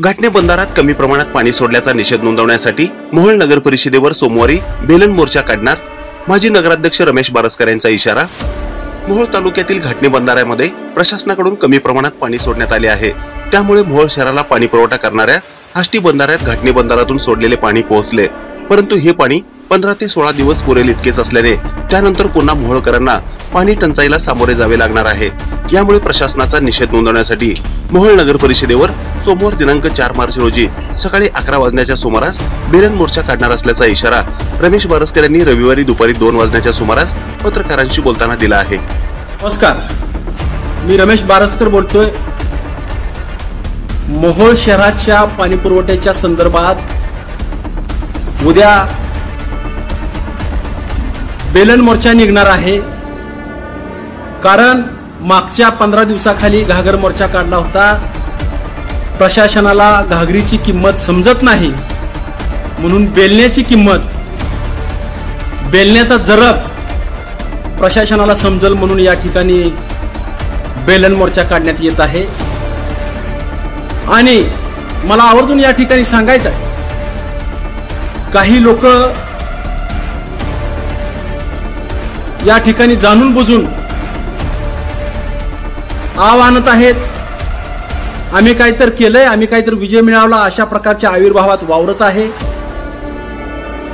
घाटणे बंधारात कमी प्रमाणात पाणी सोडल्याचा निषेध नोंदवण्यासाठी मोहोळ नगर परिषदेवर सोमवारी बेलन मोर्चा काढणार, माजी नगराध्यक्ष रमेश बारसकर यांचा इशारा। मोहोळ तालुक्यातील घाटणे बंधाऱ्यामध्ये प्रशासनाकडून कमी प्रमाणात पाणी सोडण्यात आले आहे, त्यामुळे मोहोळ शहराला पाणी पुरवठा करणाऱ्या आष्टी बंधाऱ्यात घाटणे बंधारातून सोडलेले पाणी पोहोचले, परंतु हे पाणी 15 ते 16 दिवस पुरेल इतकेच असल्याने त्यानंतर पुन्हा मोहोळकरांना पाणी टंचाईला सामोरे जावे लागणार आहे। यामुळे प्रशासनाचा निषेध नोंदवण्यासाठी मोहोळ नगर परिषदेवर सोमवार दिनांक 4 मार्च रोजी सकाळी 11 वाजण्याच्या सुमारास बेलन मोर्चा काढणार असल्याचा इशारा रमेश बारसकर यांनी रविवारी दुपारी 2 वाजण्याच्या सुमारास पत्रकारांशी बोलताना दिला आहे। नमस्कार, मी रमेश बारसकर बोलतोय। मोहोळ शहराच्या पाणी पुरवठ्याच्या संदर्भात उद्या बेलन मोर्चा निघणार आहे, कारण मागच्या 15 दिवसाखाली घागर मोर्चा काढला होता। प्रशासनाला घागरीची किंमत समजत नाही म्हणून बेलण्याची किंमत, बेलण्याचा जरब प्रशासनाला समजल म्हणून या ठिकाणी बेलन मोर्चा काढण्यात येत आहे। आणि मला आवर्जून या ठिकाणी सांगायचं आहे, काही लोक या ठिकाणी जाणून बुजून आव आणत आहेत, आम्ही काहीतरी केलंय, आम्ही काहीतरी विजय मिळवला, अशा प्रकारच्या आविर्भावात वावरत आहे।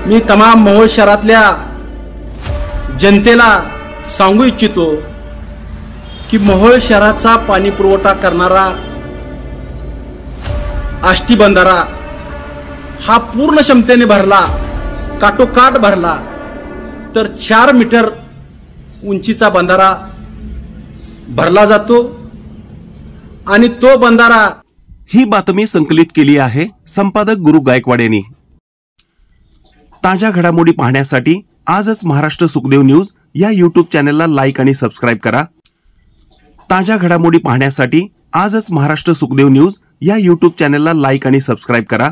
मी तमाम मोहोळ शहरातल्या जनतेला सांगू इच्छितो की मोहोळ शहराचा पाणी पुरवठा करणारा आष्टी बंधारा हा पूर्ण क्षमतेने भरला, काटोकाट भरला तर 4 मीटर उंचीचा बंधारा भरला जातो आणि तो बंधारा। ही बातमी संकलित केली आहे संपादक गुरु गायकवाड यांनी। ताज्या घडामोडी पाहण्यासाठी आजच महाराष्ट्र सुखदेव न्यूज या YouTube चॅनलला लाईक आणि सबस्क्राइब करा। ताज्या घडामोडी पाहण्यासाठी आजच महाराष्ट्र सुखदेव न्यूज या YouTube चॅनलला लाईक आणि सबस्क्राइब करा।